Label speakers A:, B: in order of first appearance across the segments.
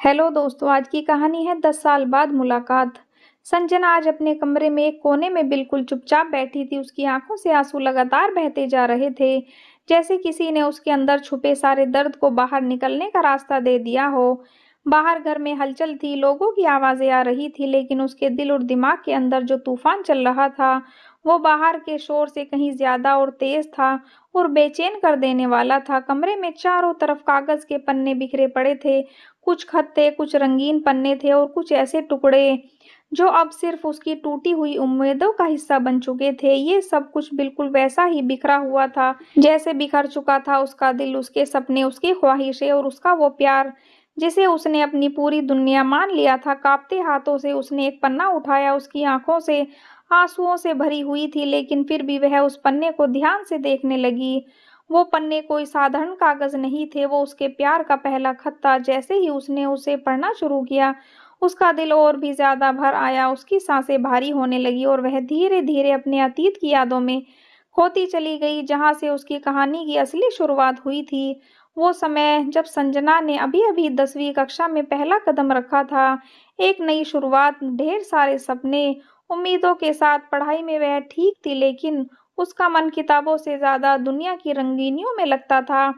A: Hello दोस्तों, आज की कहानी है 10 साल बाद मुलाकात। संजना आज अपने कमरे में एक कोने में बिल्कुल चुपचाप बैठी थी। उसकी आंखों से आंसू लगातार बहते जा रहे थे, जैसे किसी ने उसके अंदर छुपे सारे दर्द को बाहर निकलने का रास्ता दे दिया हो। बाहर घर में हलचल थी, लोगों की आवाजें आ रही थी, लेकिन उसके दिल और दिमाग के अंदर जो तूफान चल रहा था, वो बाहर के शोर से कहीं ज्यादा और तेज था और बेचैन कर देने वाला था। कमरे में चारों तरफ कागज के पन्ने बिखरे पड़े थे। कुछ खत थे, कुछ रंगीन पन्ने थे और कुछ ऐसे टुकड़े जो अब सिर्फ उसकी टूटी हुई उम्मीदों का हिस्सा बन चुके थे। ये सब कुछ बिल्कुल वैसा ही बिखरा हुआ था जैसे बिखर चुका था उसका दिल, उसके सपने, उसकी ख्वाहिशें और उसका वो प्यार जिसे उसने अपनी पूरी दुनिया मान लिया था। कांपते हाथों से उसने एक पन्ना उठाया, उसकी आंखों से आंसुओं से भरी हुई थी, लेकिन फिर भी वह उस पन्ने को ध्यान से देखने लगी। वो पन्ने कोई साधारण कागज नहीं थे, वो उसके प्यार का पहला खत था। जैसे ही उसने उसे पढ़ना शुरू किया, उसका दिल और भी ज्यादा भर आया, उसकी सांसें भारी होने लगी और वह धीरे धीरे अपने अतीत की यादों में खोती चली गई, जहां से उसकी कहानी की असली शुरुआत हुई थी। वो समय जब संजना ने अभी अभी 10वीं कक्षा में पहला कदम रखा था। एक नई शुरुआत, ढेर सारे सपने, उम्मीदों के साथ। पढ़ाई में वह ठीक थी, लेकिन उसका मन किताबों से ज्यादा दुनिया की रंगीनियों में लगता था।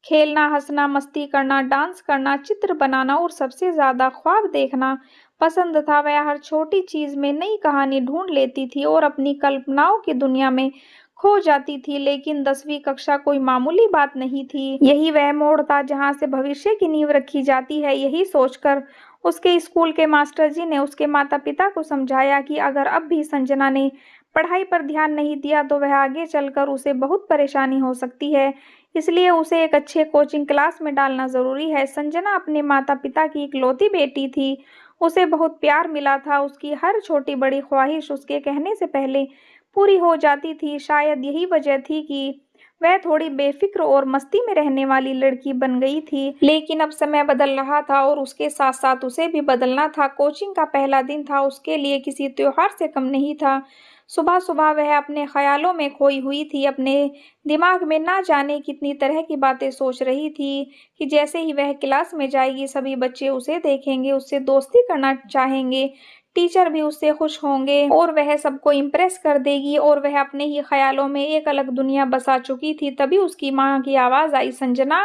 A: खेलना, हंसना, मस्ती करना, डांस करना, चित्र बनाना और सबसे ज्यादा ख्वाब देखना पसंद था। वह हर छोटी चीज में नई कहानी ढूंढ लेती थी और अपनी कल्पनाओं की दुनिया में खो जाती थी। लेकिन 10वीं कक्षा कोई मामूली बात नहीं थी, यही वह मोड़ था जहां से भविष्य की नींव रखी जाती है। यही सोचकर उसके स्कूल के मास्टर जी ने उसके माता पिता को समझाया कि अगर अब भी संजना ने पढ़ाई पर ध्यान नहीं दिया तो वह आगे चलकर उसे बहुत परेशानी हो सकती है, इसलिए उसे एक अच्छे कोचिंग क्लास में डालना जरूरी है। संजना अपने माता पिता की इकलौती बेटी थी, उसे बहुत प्यार मिला था। उसकी हर छोटी बड़ी ख्वाहिश उसके कहने से पहले पूरी हो जाती थी। शायद यही वजह थी कि वह थोड़ी बेफिक्र और मस्ती में रहने वाली लड़की बन गई थी। लेकिन अब समय बदल रहा था और उसके साथ साथ उसे भी बदलना था। कोचिंग का पहला दिन था, उसके लिए किसी त्योहार से कम नहीं था। सुबह सुबह वह अपने ख्यालों में खोई हुई थी, अपने दिमाग में ना जाने कितनी तरह की बातें सोच रही थी कि जैसे ही वह क्लास में जाएगी, सभी बच्चे उसे देखेंगे, उससे दोस्ती करना चाहेंगे, टीचर भी उससे खुश होंगे और वह सबको इम्प्रेस कर देगी। और वह अपने ही ख्यालों में एक अलग दुनिया बसा चुकी थी। तभी उसकी माँ की आवाज आई, संजना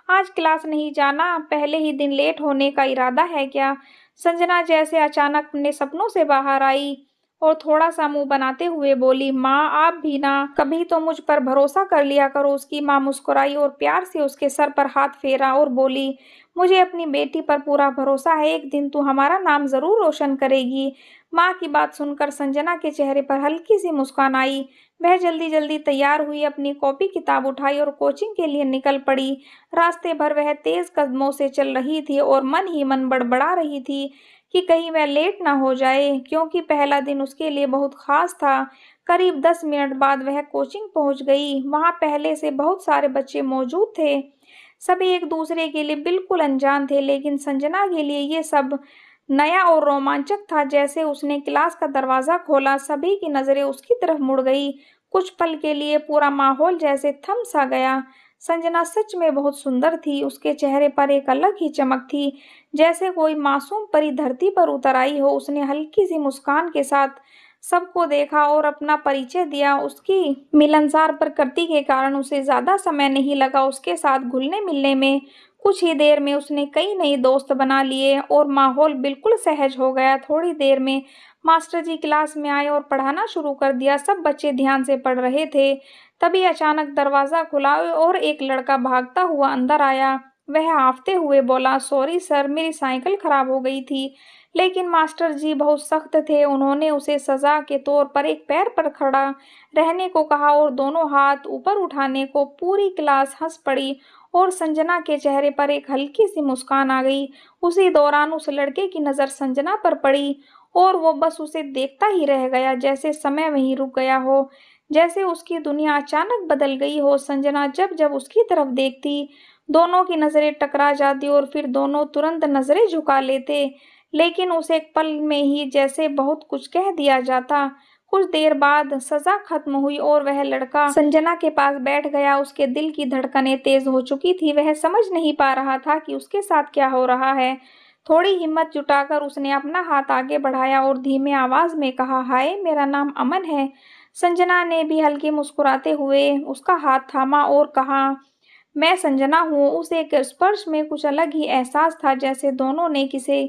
A: आज क्लास नहीं जाना, पहले ही दिन लेट होने का इरादा है क्या? संजना जैसे अचानक अपने सपनों से बाहर आई और थोड़ा सा मुंह बनाते हुए बोली, माँ आप भी ना कभी तो मुझ पर भरोसा कर लिया करो। उसकी माँ मुस्कुराई और प्यार से उसके सर पर हाथ फेरा और बोली, मुझे अपनी बेटी पर पूरा भरोसा है, एक दिन तू हमारा नाम जरूर रोशन करेगी। माँ की बात सुनकर संजना के चेहरे पर हल्की सी मुस्कान आई। वह जल्दी जल्दी तैयार हुई, अपनी कॉपी किताब उठाई और कोचिंग के लिए निकल पड़ी। रास्ते भर वह तेज कदमों से चल रही थी और मन ही मन बड़बड़ा रही थी कि कहीं वह लेट ना हो जाए, क्योंकि पहला दिन उसके लिए बहुत खास था। करीब 10 मिनट बाद वह कोचिंग पहुंच गई। वहां पहले से बहुत सारे बच्चे मौजूद थे, सभी एक दूसरे के लिए बिल्कुल अनजान थे, लेकिन संजना के लिए ये सब नया और रोमांचक था। जैसे उसने क्लास का दरवाजा खोला, सभी की नजरें उसकी तरफ मुड़ गई। कुछ पल के लिए पूरा माहौल जैसे थम सा गया। संजना सच में बहुत सुंदर थी, उसके चेहरे पर एक अलग ही चमक थी, जैसे कोई मासूम परी धरती पर उतर आई हो। उसने हल्की सी मुस्कान के साथ सबको देखा और अपना परिचय दिया। उसकी मिलनसार प्रकृति के कारण उसे ज्यादा समय नहीं लगा उसके साथ घुलने मिलने में। कुछ ही देर में उसने कई नए दोस्त बना लिए और माहौल बिल्कुल सहज हो गया। थोड़ी देर में मास्टर जी क्लास में आए और पढ़ाना शुरू कर दिया। सब बच्चे ध्यान से पढ़ रहे थे। तभी अचानक दरवाजा खुला और एक लड़का भागता हुआ अंदर आया। वह हांफते हुए बोला, सॉरी सर, मेरी साइकिल खराब हो गई थी। लेकिन मास्टर जी बहुत सख्त थे, उन्होंने उसे सजा के तौर पर एक पैर पर खड़ा रहने को कहा और दोनों हाथ ऊपर उठाने को। पूरी क्लास हंस पड़ी और संजना के चेहरे पर एक हल्की सी मुस्कान आ गई। उसी दौरान उस लड़के की नजर संजना पर पड़ी और वो बस उसे देखता ही रह गया, जैसे समय वहीं रुक गया हो, जैसे उसकी दुनिया अचानक बदल गई हो। संजना जब जब उसकी तरफ देखती, दोनों की नजरें टकरा जाती और फिर दोनों तुरंत नजरें झुका लेते, लेकिन उस एक पल में ही जैसे बहुत कुछ कह दिया जाता। कुछ देर बाद सजा खत्म हुई और वह लड़का संजना के पास बैठ गया। उसके दिल की धड़कनें तेज हो चुकी थी, वह समझ नहीं पा रहा था कि उसके साथ क्या हो रहा है। थोड़ी हिम्मत जुटाकर उसने अपना हाथ आगे बढ़ाया और धीमे आवाज में कहा, हाय, मेरा नाम अमन है। संजना ने भी हल्के मुस्कुराते हुए उसका हाथ थामा और कहा, मैं संजना हूँ। उस एक स्पर्श में कुछ अलग ही एहसास था, जैसे दोनों ने किसी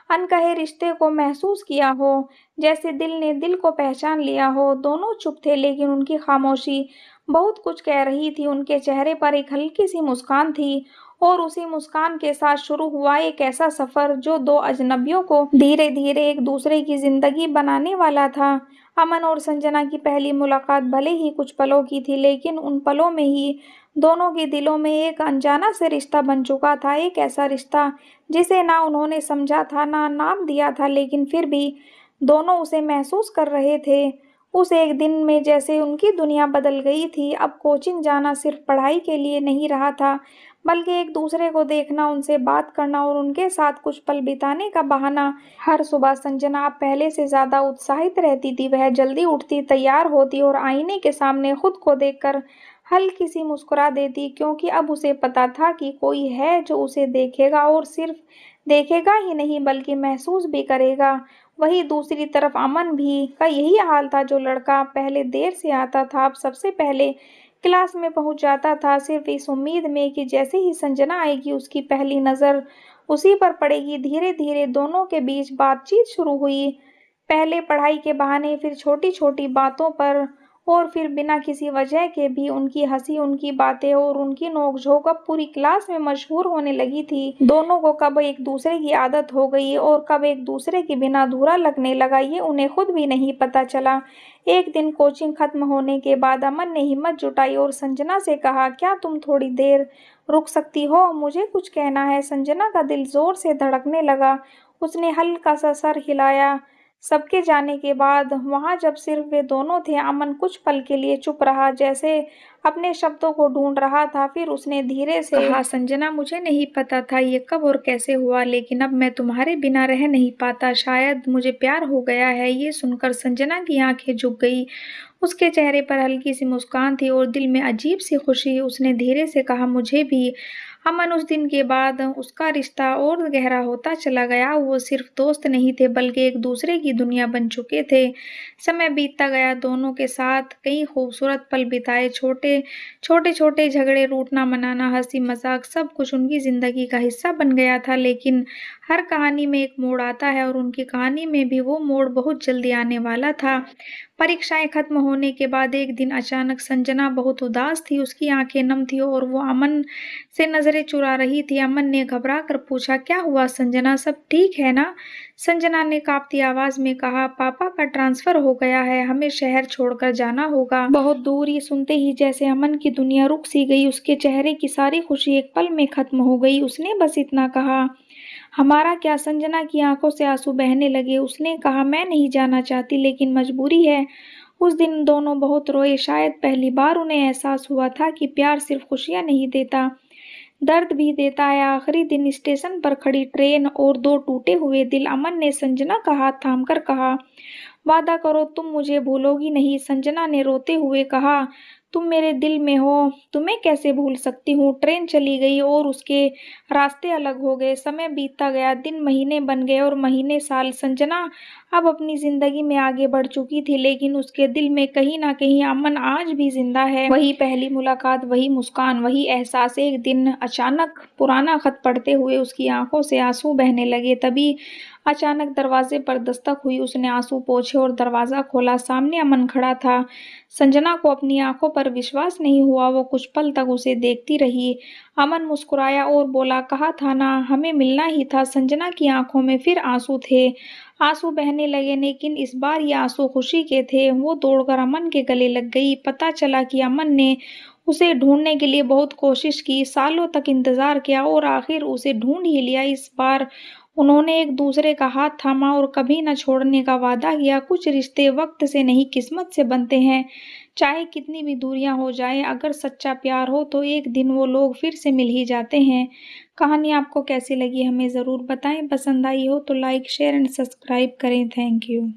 A: अनकहे रिश्ते को महसूस किया हो, जैसे दिल ने दिल को पहचान लिया हो। दोनों चुप थे, लेकिन उनकी खामोशी बहुत कुछ कह रही थी। उनके चेहरे पर एक हल्की सी मुस्कान थी और उसी मुस्कान के साथ शुरू हुआ एक ऐसा सफर जो दो अजनबियों को धीरे धीरे एक दूसरे की जिंदगी बनाने वाला था। अमन और संजना की पहली मुलाकात भले ही कुछ पलों की थी, लेकिन उन पलों में ही दोनों के दिलों में एक अनजाना से रिश्ता बन चुका था। एक ऐसा रिश्ता जिसे ना उन्होंने समझा था, ना नाम दिया था, लेकिन फिर भी दोनों उसे महसूस कर रहे थे। उस एक दिन में जैसे उनकी दुनिया बदल गई थी। अब कोचिंग जाना सिर्फ पढ़ाई के लिए नहीं रहा था, बल्कि एक दूसरे को देखना, उनसे बात करना और उनके साथ कुछ पल बिताने का बहाना। हर सुबह संजना अब पहले से ज्यादा उत्साहित रहती थी। वह जल्दी उठती, तैयार होती और आईने के सामने खुद को देखकर हल्की सी मुस्कुरा देती, क्योंकि अब उसे पता था कि कोई है जो उसे देखेगा और सिर्फ देखेगा ही नहीं बल्कि महसूस भी करेगा। वहीं दूसरी तरफ अमन भी का यही हाल था। जो लड़का पहले देर से आता था, अब सबसे पहले क्लास में पहुंच जाता था, सिर्फ इस उम्मीद में कि जैसे ही संजना आएगी उसकी पहली नज़र उसी पर पड़ेगी। धीरे धीरे दोनों के बीच बातचीत शुरू हुई, पहले पढ़ाई के बहाने, फिर छोटी छोटी बातों पर, और फिर बिना किसी वजह के भी। उनकी हंसी, उनकी बातें और उनकी नोक-झोंक अब पूरी क्लास में मशहूर होने लगी थी। दोनों को कब एक दूसरे की आदत हो गई और कब एक दूसरे के बिना अधूरा लगने लगा, ये उन्हें खुद भी नहीं पता चला। एक दिन कोचिंग खत्म होने के बाद अमन ने हिम्मत जुटाई और संजना से कहा, क्या तुम थोड़ी देर रुक सकती हो? मुझे कुछ कहना है। संजना का दिल जोर से धड़कने लगा। उसने हल्का सा सर हिलाया। सबके जाने के बाद वहां जब सिर्फ वे दोनों थे, अमन कुछ पल के लिए चुप रहा, जैसे अपने शब्दों को ढूंढ रहा था। फिर उसने धीरे से कहा, संजना, मुझे नहीं पता था ये कब और कैसे हुआ, लेकिन अब मैं तुम्हारे बिना रह नहीं पाता। शायद मुझे प्यार हो गया है। ये सुनकर संजना की आंखें झुक गई। उसके चेहरे पर हल्की सी मुस्कान थी और दिल में अजीब सी खुशी। उसने धीरे से कहा, मुझे भी। अमन उस दिन के बाद उसका रिश्ता और गहरा होता चला गया। वो सिर्फ दोस्त नहीं थे, बल्कि एक दूसरे की दुनिया बन चुके थे। समय बीतता गया, दोनों के साथ कई खूबसूरत पल बिताए। छोटे छोटे छोटे झगड़े, रूठना मनाना, हंसी मजाक, सब कुछ उनकी जिंदगी का हिस्सा बन गया था। लेकिन हर कहानी में एक मोड़ आता है और उनकी कहानी में भी वो मोड़ बहुत जल्दी आने वाला था। परीक्षाएं खत्म होने के बाद एक दिन अचानक संजना बहुत उदास थी। उसकी आंखें नम थी और वो अमन से नजरें चुरा रही थी। अमन ने घबरा कर पूछा, क्या हुआ संजना, सब ठीक है ना? संजना ने कांपती आवाज में कहा, पापा का ट्रांसफर हो गया है, हमें शहर छोड़कर जाना होगा, बहुत दूर। ये सुनते ही जैसे अमन की दुनिया रुक सी गई। उसके चेहरे की सारी खुशी एक पल में खत्म हो गई। उसने बस इतना कहा, हमारा क्या? संजना की आंखों से आंसू बहने लगे। उसने कहा, मैं नहीं जाना चाहती, लेकिन मजबूरी है। उस दिन दोनों बहुत रोए। शायद पहली बार उन्हें एहसास हुआ था कि प्यार सिर्फ खुशियां नहीं देता, दर्द भी देता है। आखिरी दिन स्टेशन पर खड़ी ट्रेन और दो टूटे हुए दिल। अमन ने संजना का हाथ थामकर कहा, वादा करो तुम मुझे भूलोगी नहीं। संजना ने रोते हुए कहा, तुम मेरे दिल में हो, तुम्हें कैसे भूल सकती हूँ। ट्रेन चली गई और उसके रास्ते अलग हो गए। समय बीतता गया, दिन महीने बन गए और महीने साल। संजना अब अपनी जिंदगी में आगे बढ़ चुकी थी, लेकिन उसके दिल में कहीं ना कहीं अमन आज भी जिंदा है। वही पहली मुलाकात, वही मुस्कान, वही एहसास। एक दिन अचानक पुराना खत पढ़ते हुए उसकी आंखों से आंसू बहने लगे। तभी अचानक दरवाजे पर दस्तक हुई। उसने आंसू पोंछे और दरवाजा खोला। सामने अमन खड़ा था। संजना को अपनी आंखों पर विश्वास नहीं हुआ। वो कुछ पल तक उसे देखती रही। अमन मुस्कुराया और बोला, कहा था ना, हमें मिलना ही था। संजना की आंखों में फिर आंसू थे। आंसू बहने लगे, लेकिन इस बार ये आंसू खुशी के थे। वो दौड़कर अमन के गले लग गई। पता चला कि अमन ने उसे ढूंढने के लिए बहुत कोशिश की, सालों तक इंतजार किया और आखिर उसे ढूंढ ही लिया। इस बार उन्होंने एक दूसरे का हाथ थामा और कभी न छोड़ने का वादा किया। कुछ रिश्ते वक्त से नहीं, किस्मत से बनते हैं। चाहे कितनी भी दूरियां हो जाएं, अगर सच्चा प्यार हो तो एक दिन वो लोग फिर से मिल ही जाते हैं। कहानी आपको कैसी लगी हमें ज़रूर बताएं। पसंद आई हो तो लाइक, शेयर एंड सब्सक्राइब करें। Thank you.